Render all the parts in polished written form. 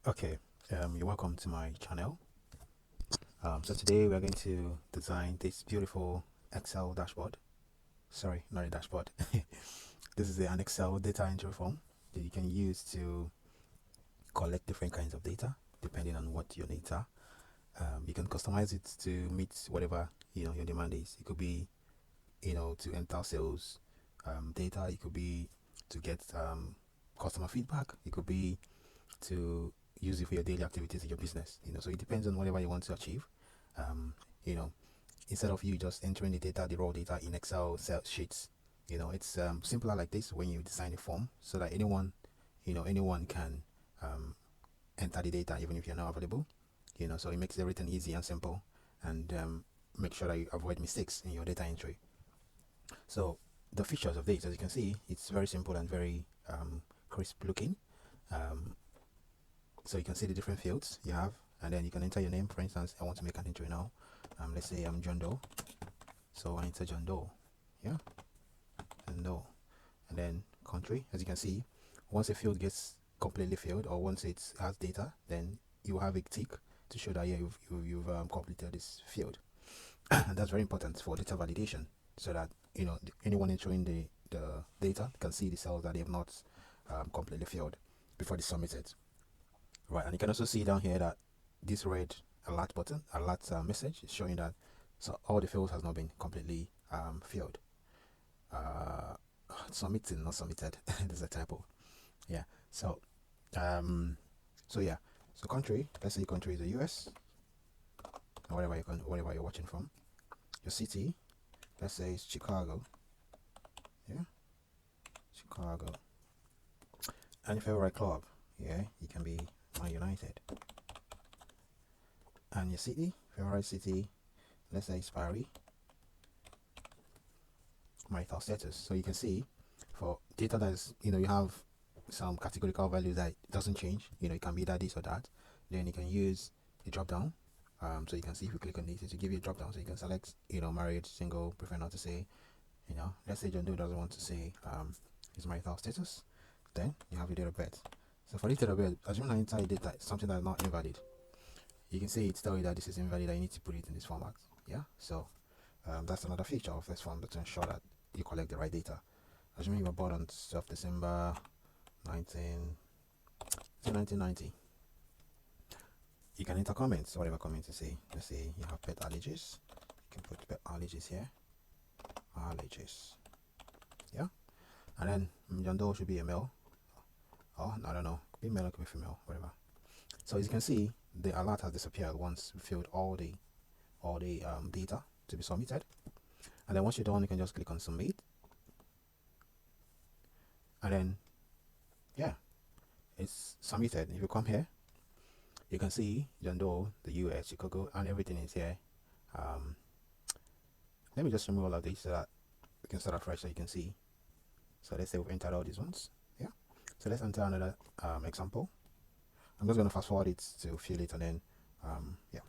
Okay, you're welcome to my channel. So today we're going to design this beautiful Excel dashboard. Sorry, not a dashboard. This is an Excel data entry form that you can use to collect different kinds of data depending on what your needs are. You can customize it to meet whatever your demand is. It could be to enter sales data. It could be to get customer feedback. It could be to use it for your daily activities in your business. So it depends on whatever you want to achieve. Um, you know, Instead of you just entering the data, the raw data in Excel sheets, it's simpler like this when you design a form so that anyone can um, enter the data even if you're not available. So it makes everything easy and simple, and make sure that you avoid mistakes in your data entry. So the features of this, as you can see, it's very simple and very crisp looking. Um, so you can see the different fields you have, and then you can enter your name. For instance, I want to make an entry now. Let's say I'm John Doe, so I enter John Doe. Yeah, and Doe, and then country. As you can see, once a field gets completely filled, or once it has data, then you have a tick to show that yeah, you've completed this field. And that's very important for data validation, so that anyone entering the data can see the cells that they have not completely filled before they submit it. Right, and you can also see down here that this red alert button, alert message, is showing that so all the fields has not been completely filled. Uh, Submitted, not submitted. There's a typo. Yeah. So, um, so yeah. So country. Let's say country is the U.S. or wherever you're watching from. Your city. Let's say it's Chicago. Yeah, Chicago. And your favorite club. Yeah, it can be Man United. And your city, favorite city, let's say it's Paris. Marital status. So you can see for data that is, you have some categorical values that doesn't change. It can be that this or that. Then you can use the drop down. So you can see if you click on this, it will give you a drop down. So you can select, married, single, prefer not to say. Let's say John Doe doesn't want to say his marital status. Then you have your date of birth. So for this date of birth, assume that inside data something that is not invalid. You can see it's telling you that this is invalid. I need to put it in this format. Yeah. So that's another feature of this form to ensure that you collect the right data. Assuming you were born on 12th December 1990. You can enter comments, whatever comments you say. Let's say you have pet allergies. You can put pet allergies here. Allergies. Yeah. And then John Doe should be a male. Oh, I don't know. Could be male, could be female, whatever. So as you can see, the alert has disappeared once we filled all the data to be submitted. And then once you're done, you can just click on submit. And then yeah, it's submitted. If you come here, you can see John Doe, the US, Chicago, and everything is here. Let me just remove all of these so that we can start afresh so you can see. So let's say we've entered all these ones. Yeah. So let's enter another example. I'm just going to fast forward it to fill it, and then yeah.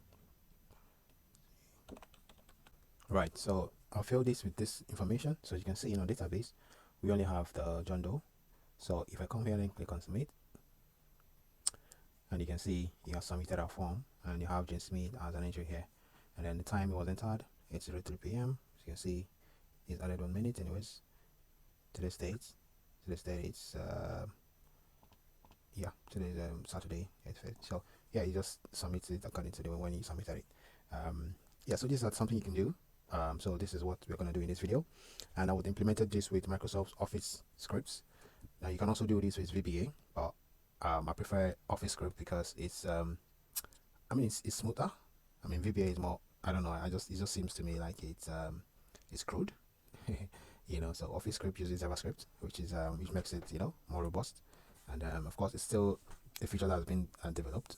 Right. So I'll fill this with this information. So you can see in our database, we only have the John Doe. So if I come here and click on submit, and you can see you have submitted our form, and you have Jane Smith as an entry here, and then the time it was entered, it's 3 p.m. As you can see, it's added 1 minute anyways. Today's date, it's yeah, today's Saturday 8th. So yeah, you just submit it according to the when you submitted it. Yeah, so this is something you can do. So this is what we're going to do in this video, and I would implement this with Microsoft Office scripts. Now you can also do this with VBA, but I prefer Office script because it's I mean it's smoother. I mean VBA is more, I don't know, it just seems to me like it's crude. So Office script uses JavaScript, which makes it more robust, and of course it's still a feature that has been developed,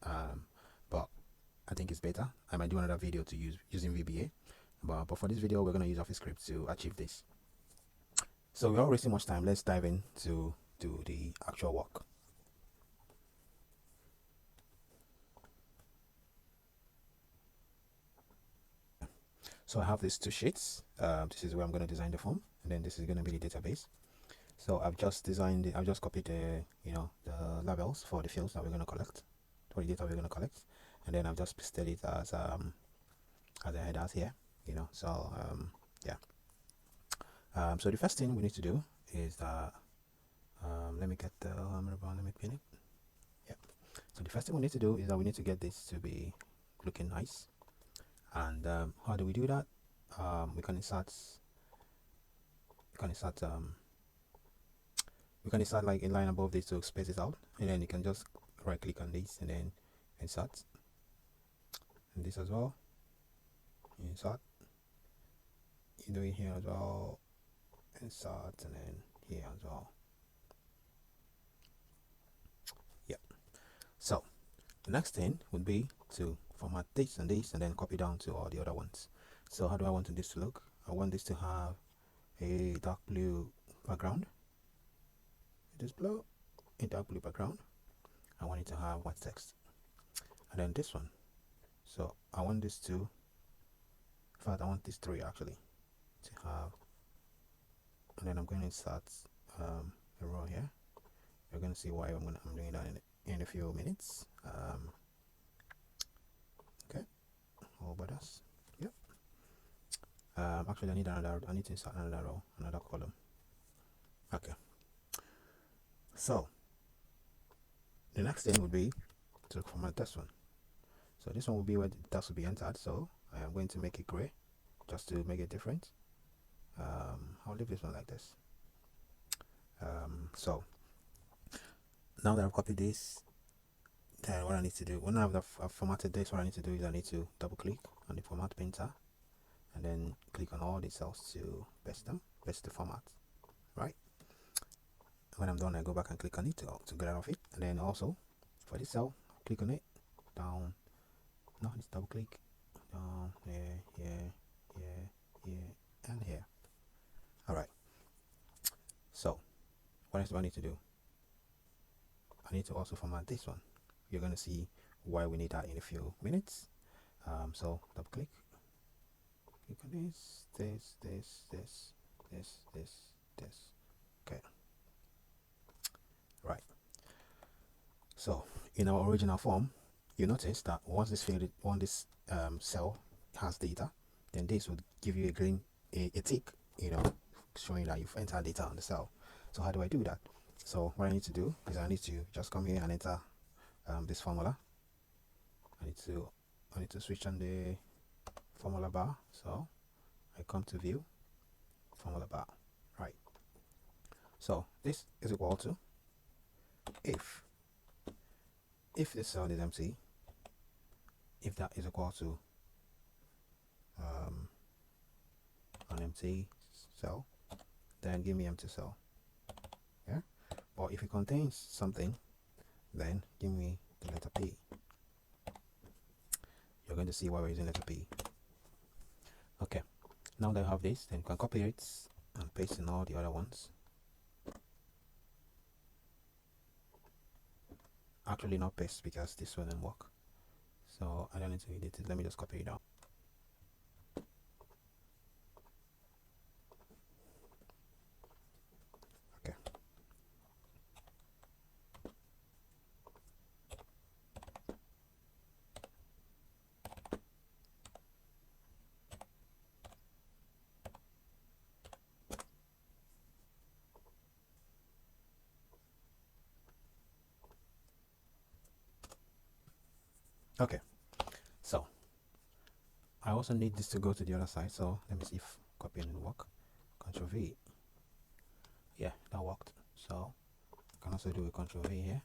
but I think it's better. I might do another video to use using VBA, but for this video we're going to use Office script to achieve this. So without wasting much time, let's dive into the actual work. So I have these two sheets. This is where I'm going to design the form, and then this is going to be the database. So I've just designed it. I've just copied the labels for the fields that we're going to collect, for the data we're going to collect, and then I've just pasted it as a headers here, so yeah. So the first thing we need to do is that let me get the let me pin it. Yeah. So the first thing we need to do is that we need to get this to be looking nice. And how do we do that? We can insert like a line above this to space it out, and then you can just right click on this and then insert, and this as well, insert. You do it here as well, insert, and then here as well. Yeah. So the next thing would be to format this and this and then copy down to all the other ones. So how do I want this to look? I want this to have a dark blue background. It is blue, a dark blue background. I want it to have white text. And then this one. So I want this to, in fact I want these three actually to have, and then I'm going to insert a row here. You're going to see why I'm doing that in a few minutes. Okay, all but us. Yep. Actually, I need to insert another row, another column. Okay. So the next thing would be to format this one. So this one will be where the text will be entered. So I am going to make it gray, just to make it different. I'll leave this one like this. So now that I've copied this, then what I need to do, when I've formatted this, what I need to do is I need to double click on the format painter and then click on all the cells to paste the format, right? When I'm done, I go back and click on it to get out of it, and then also for this cell, click on it, down, no, it's double click, down, here, and here. All right. So what else do I need to do? I need to also format this one. You're going to see why we need that in a few minutes. So double click on this. Okay. Right. So in our original form, you notice that once this cell has data, then this would give you a tick, showing that you've entered data on the cell. So how do I do that? So what I need to do is I need to just come here and enter this formula. I need to switch on the formula bar. So I come to view, formula bar, right? So this is equal to if this cell is empty, if that is equal to an empty cell, then give me empty cell. Yeah. Or if it contains something, then give me the letter P. You're going to see why we're using letter P. Okay. Now that I have this, then you can copy it and paste in all the other ones. Actually not paste, because this wouldn't work. So I don't need to edit it. Let me just copy it out. Okay. Okay. So I also need this to go to the other side. So let me see if copying will work. Control V. Yeah, that worked. So I can also do a Control V here.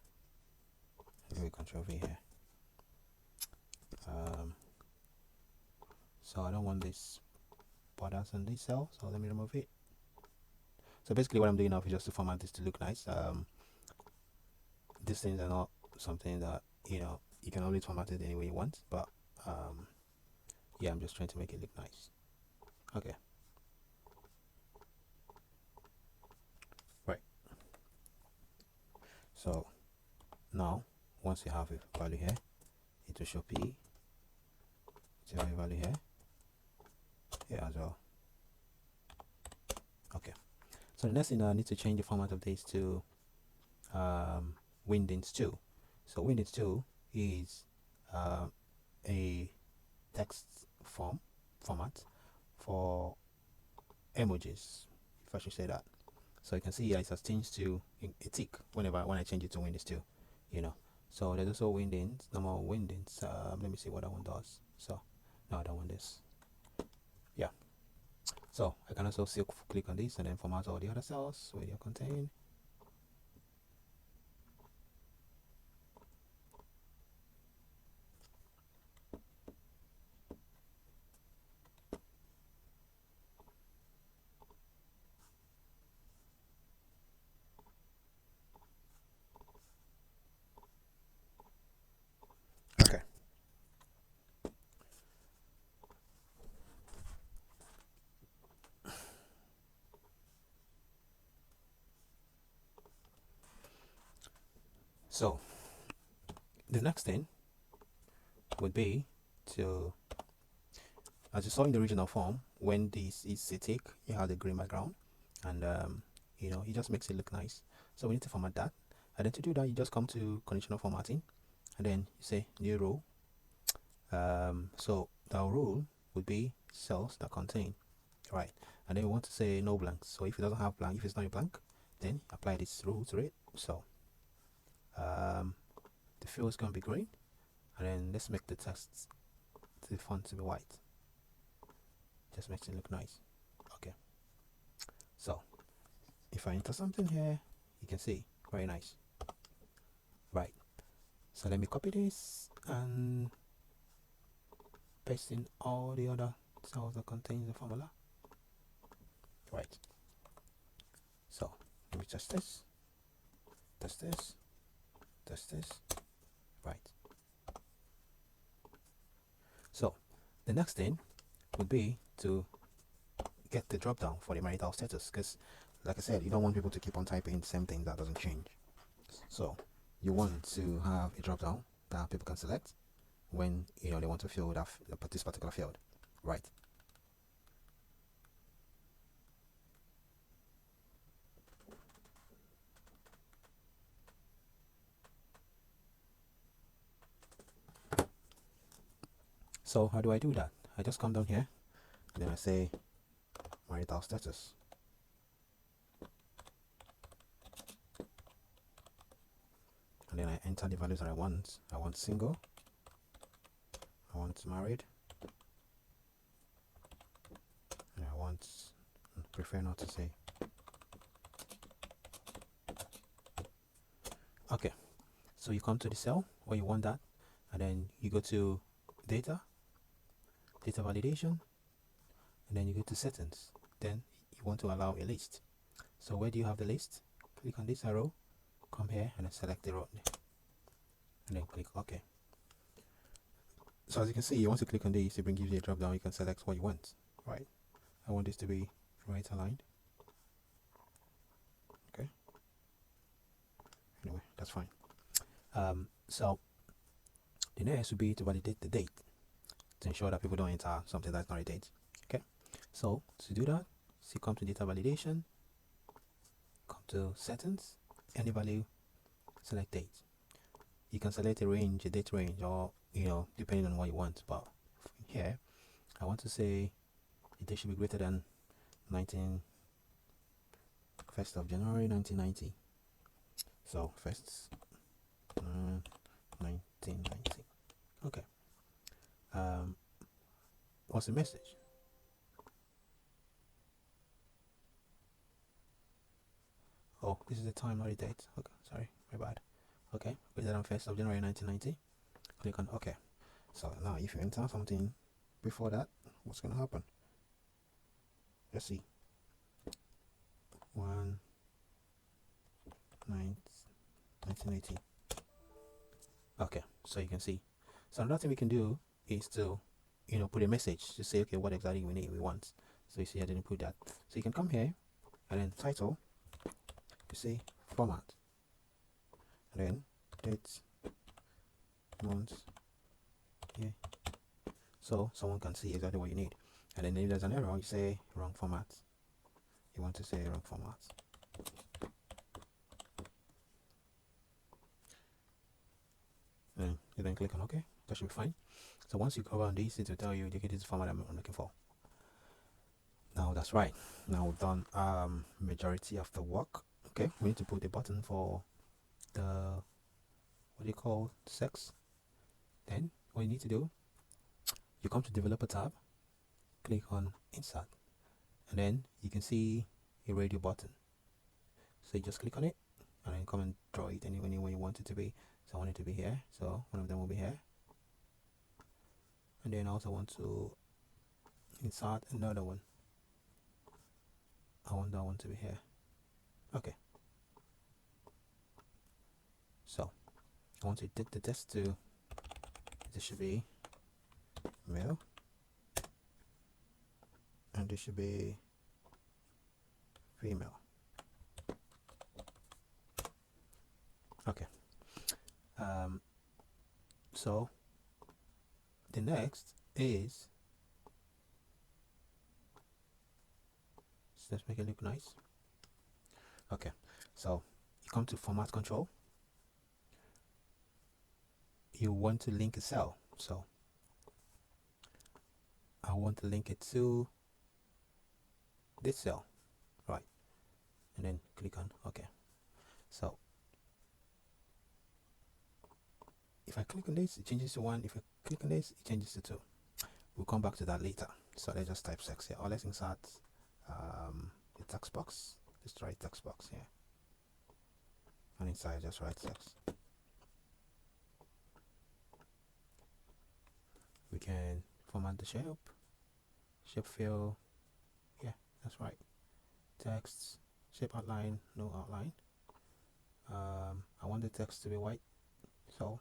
Do a Control V here. So I don't want this borders on this cell, so let me remove it. So basically what I'm doing now is just to format this to look nice. These things are not something that you can always format it any way you want, but yeah, I'm just trying to make it look nice. Okay. Right. So now once you have a value here, it will show P. It's a value here as well. Okay. So the next thing, I need to change the format of this to Windings 2. So Windings 2 is a text format for emojis, if I should say that. So you can see here it has changed to a tick when I change it to Windings 2, you know. So there's also Windings, normal Windings. Let me see what that one does. So no, I don't want this. Yeah. So I can also still click on this and then format all the other cells with your contain. Okay. So the next thing would be to, as you saw in the original form, when this is a tick, you have the green background, and you know, it just makes it look nice. So we need to format that, and then to do that, you just come to conditional formatting, and then you say new row. So the rule would be cells that contain, right? And then we want to say no blanks. So if it doesn't have blank, if it's not a blank, then apply this rule to it. So the fill is going to be green, and then let's make the text, the font to be white. Just makes it look nice. Okay. So if I enter something here, you can see very nice. Right. So let me copy this and paste in all the other cells that contain the formula. Right. So let me test this. Test this. Test this. Right. So the next thing would be to get the drop down for the marital status, because like I said, you don't want people to keep on typing the same thing that doesn't change. So you want to have a drop down that people can select when, you know, they want to fill that this particular field, right? So how do I do that? I just come down here, and then I say marital status. And then I enter the values that I want. I want single. I want married. And I want, prefer not to say. Okay. So you come to the cell where you want that, and then you go to data validation, and then you go to settings. Then you want to allow a list. So where do you have the list? Click on this arrow, come here, and then select the row, and then click OK. So as you can see, you want to click on this, it brings you a drop down. You can select what you want, right? I want this to be right aligned. Okay. Anyway, that's fine. So the next would be to validate the date to ensure that people don't enter something that's not a date. Okay. So to do that, so you come to data validation, come to settings, any value, select date. You can select a range, a date range, or, you know, depending on what you want. But here, I want to say the date should be greater than 1st of January 1990. So 1990. Okay. What's the message? Oh, this is the time, not the date. Okay, sorry, my bad. Okay, greater than 1st of January 1990. Click on OK. So now if you enter something before that, what's going to happen? Let's see. 1980. Okay, so you can see. So another thing we can do is to, you know, put a message to say, okay, what exactly we want. So you see I didn't put that. So you can come here and then title, you see format, and then date, month, yeah. So someone can see exactly what you need. And then if there's an error, you say wrong format. You want to say wrong format. You then click on OK. That should be fine. So once you cover on this, it will tell you, okay, this is the format I'm looking for. Now that's right. Now we've done majority of the work. Okay, we need to put a button for the, what do you call, sex. Then what you need to do, you come to developer tab, click on insert, and then you can see a radio button. So you just click on it and then come and draw it anywhere you want it to be. So I want it to be here, so one of them will be here, and then I also want to insert another one. I want that one to be here. Okay, so I want to take the text to, this should be male, and this should be female. Okay, so the next is, let's make it look nice. Okay, so you come to format control, you want to link a cell, so I want to link it to this cell, right, and then click on OK. So if I click on this, it changes to 1. If I click on this, it changes to 2. We'll come back to that later. So let's just type sex here, or let's insert the text box. Let's try text box here, and inside just write sex. We can format the shape fill, yeah, that's right, text, shape outline, no outline. I want the text to be white, so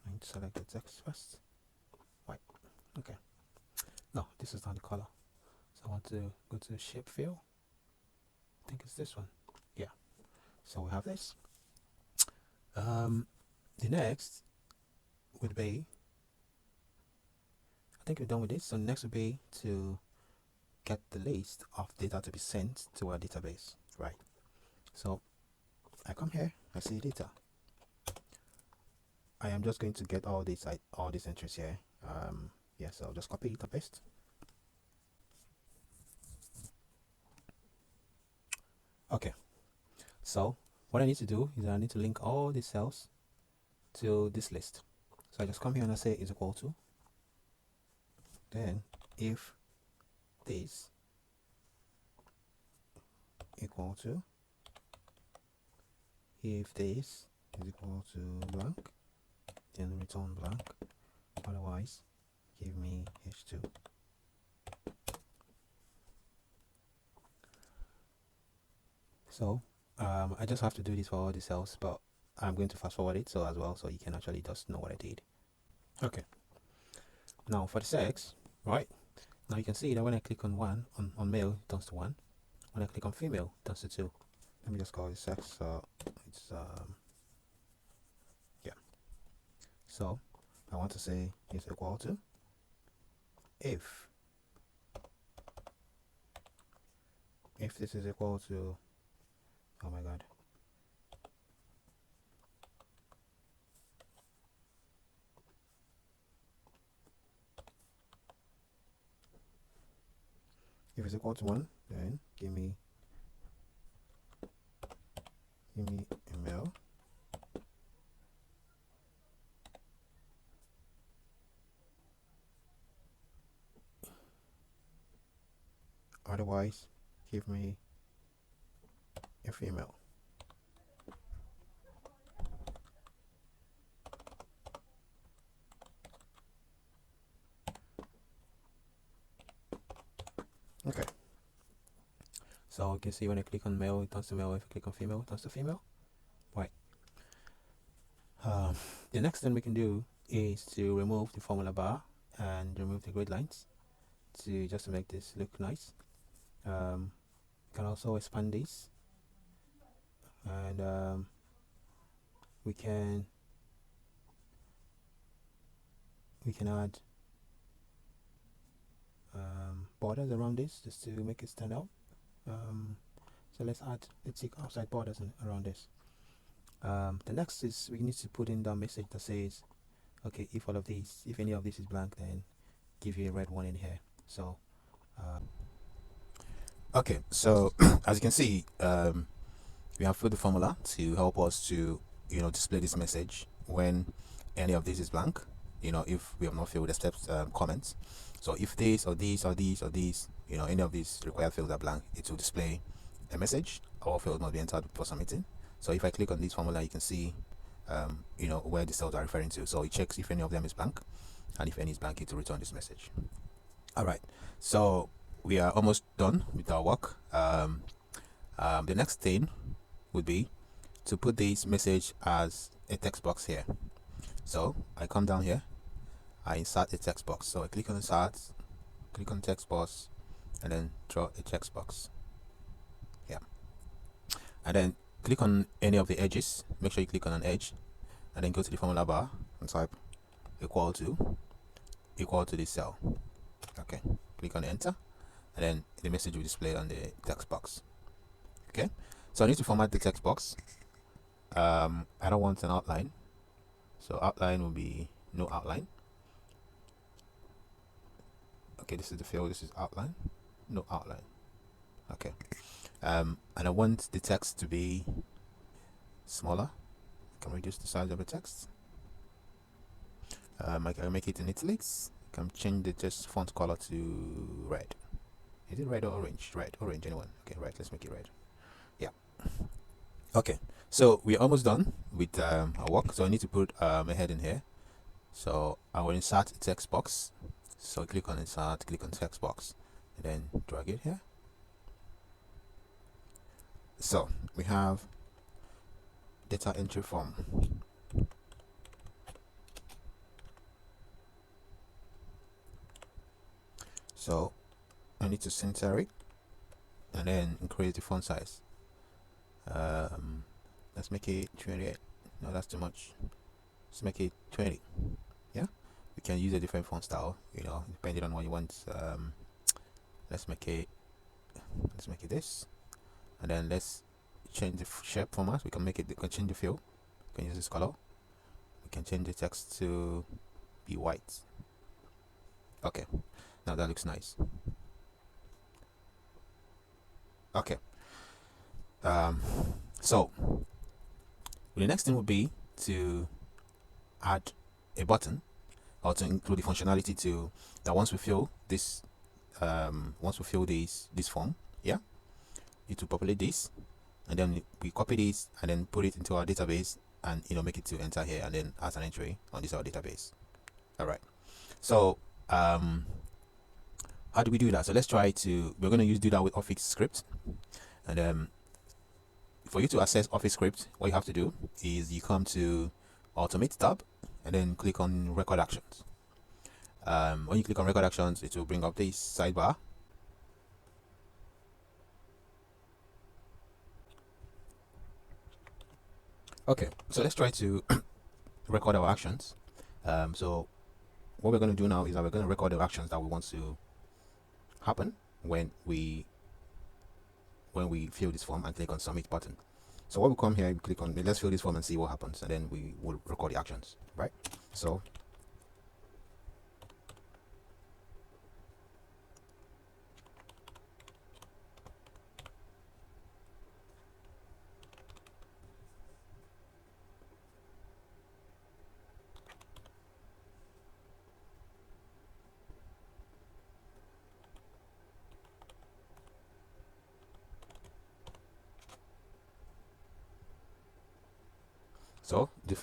I need to select the text first, white. Okay, no, this is not the color, so I want to go to shape fill. I think it's this one, yeah. So we have this. The next would be, I think we're done with this. So next would be to get the list of data to be sent to our database, right? So I come here, I see data. I am just going to get all these entries here. Yeah, so I'll just copy it and paste. Okay, so what I need to do is I need to link all these cells to this list. So I just come here and I say is equal to, then if this equal to, if this is equal to blank, then return blank, otherwise give me h2. So I just have to do this for all the cells, but I'm going to fast forward it so as well, so you can actually just know what I did. Okay, now for the sex, right, now you can see that when I click on male, it turns to 1. When I click on female, it turns to 2. Let me just call it sex, so it's yeah. So I want to say is equal to, if this is equal to, oh my god, if it's equal to 1, then give me a male, otherwise give me a female. Okay, so you can see when I click on male, it turns to male. If I click on female, it turns to female. Right. The next thing we can do is to remove the formula bar and remove the grid lines just to make this look nice. Can also expand this, and we can add borders around this just to make it stand out. So let's take outside borders around this. The next is we need to put in the message that says, okay, if all of these, if any of this is blank, then give you a red one in here. So okay, so as you can see, we have filled the formula to help us to display this message when any of this is blank. If we have not filled the steps comments. So if this or these or these or these, any of these required fields are blank, it will display a message. All fields must be entered before submitting. So if I click on this formula, you can see where the cells are referring to. So it checks if any of them is blank, and if any is blank, it will return this message. All right, so we are almost done with our work. The next thing would be to put this message as a text box here. So I come down here, I insert a text box. So I click on insert, click on text box, and then draw a text box. Yeah, and then click on any of the edges. Make sure you click on an edge, and then go to the formula bar and type equal to this cell. Okay, click on enter, and then the message will display on the text box. Okay, so I need to format the text box. I don't want an outline, so outline will be no outline. Okay, this is the field, this is outline, no outline. Okay, and I want the text to be smaller. I can reduce the size of the text. I can make it in italics. I can change the text font color to red. Is it red or orange? Red, orange, anyone? Okay, right, let's make it red. Yeah. Okay, so we're almost done with our work. So I need to put a heading here. So I will insert a text box. So click on insert, click on text box, and then drag it here. So we have data entry form. So I need to center it and then increase the font size. Let's make it 28. No, that's too much. Let's make it 20. Yeah, we can use a different font style, depending on what you want. Let's make it this, and then let's change the shape format. We can change the fill. We can use this color. We can change the text to be white. Okay, now that looks nice. Okay, so the next thing would be to add a button, or to include the functionality to that once we fill this this form, yeah, it will populate this, and then we copy this and then put it into our database, and make it to enter here, and then add an entry on this our database. All right, so how do we do that? So let's try to, we're going to do that with Office script. And for you to access Office script, what you have to do is you come to Automate tab, and then click on Record Actions. When you click on Record Actions, it will bring up this sidebar. Okay, so let's try to record our actions. So what we're going to do now is that we're going to record the actions that we want to happen when we fill this form and click on Submit button. So when we come here, we click on, let's fill this form and see what happens, and then we will record the actions, right? So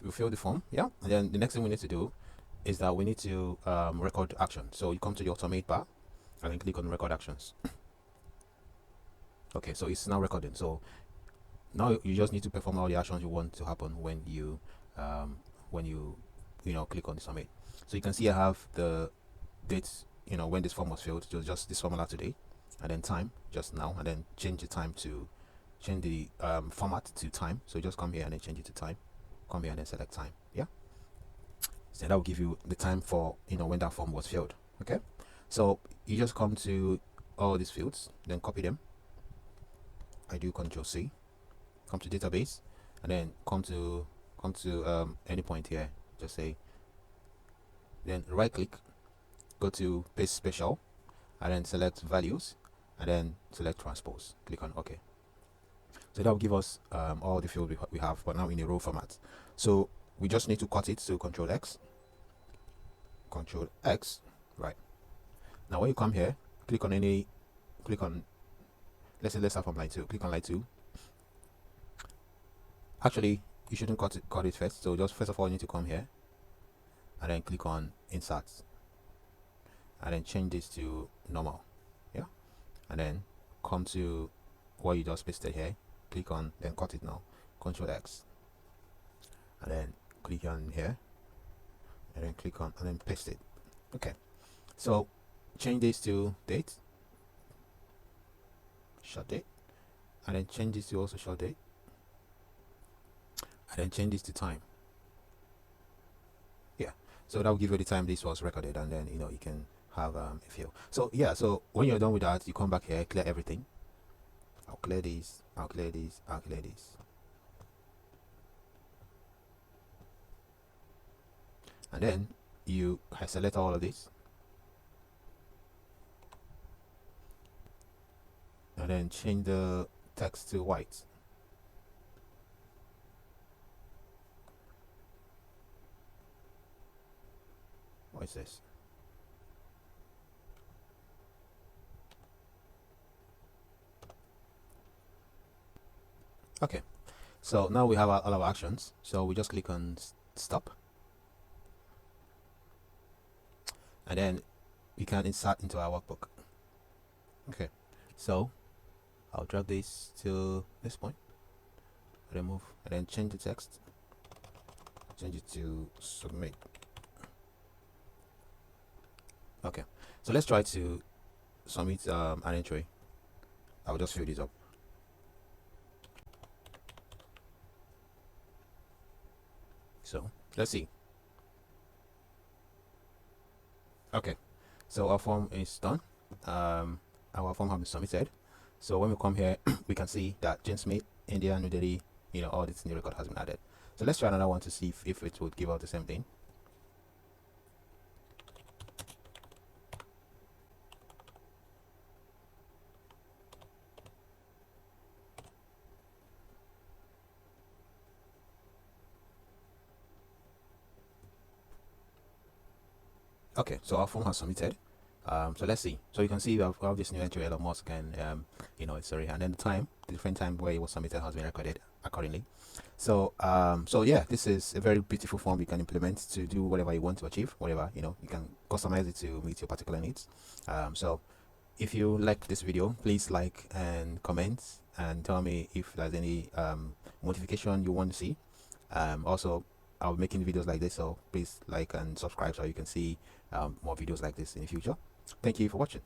we fill the form, yeah, and then the next thing we need to do is that we need to record action. So you come to the Automate bar and then click on Record Actions. Okay, so it's now recording. So now you just need to perform all the actions you want to happen when you click on the Submit. So you can see I have the dates, when this form was filled, just this formula today, and then time just now, and then change the time to change the format to time. So just come here and then change it to time. Come here and then select time. Yeah, so that will give you the time for when that form was filled. Okay, so you just come to all these fields, then copy them. I do Control C, come to database, and then come to any point here, just say, then right click, go to paste special, and then select values, and then select transpose, click on OK. So that will give us all the field we have, but now in a row format. So we just need to cut it, so Control X, right. Now when you come here, click on let's start from line 2, click on line 2. Actually, you shouldn't cut it first, so just first of all you need to come here and then click on insert, and then change this to normal, yeah, and then come to what you just pasted here, click on, then cut it now, Control X, and then click on here, and then click on, and then paste it. Okay, so change this to date, short date, and then change this to also short date, and then change this to time. Yeah, so that will give you the time this was recorded, and then you can have a feel. So yeah, so when you're done with that, you come back here, clear everything. I'll clear these, I'll clear these, I'll clear these, and then you select all of this, and then change the text to white. What is this? Okay, so now we have all our actions, so we just click on stop, and then we can insert into our workbook. Okay, so I'll drag this to this point, remove, and then change the text, change it to submit. Okay, so let's try to submit an entry. I'll just fill this up. So let's see. Okay, so our form is done. Our form has been submitted. So when we come here, we can see that Jane Smith, India, New Delhi, all this new record has been added. So let's try another one to see if it would give out the same thing. Okay, so our form has submitted. So let's see. So you can see we have this new entry, Elon Musk, and sorry, and then the different time where it was submitted has been recorded accordingly. So so yeah, this is a very beautiful form you can implement to do whatever you want to achieve, whatever you can customize it to meet your particular needs. So if you like this video, please like and comment and tell me if there's any modification you want to see. Also, I'll be making videos like this, so please like and subscribe so you can see more videos like this in the future. Thank you for watching.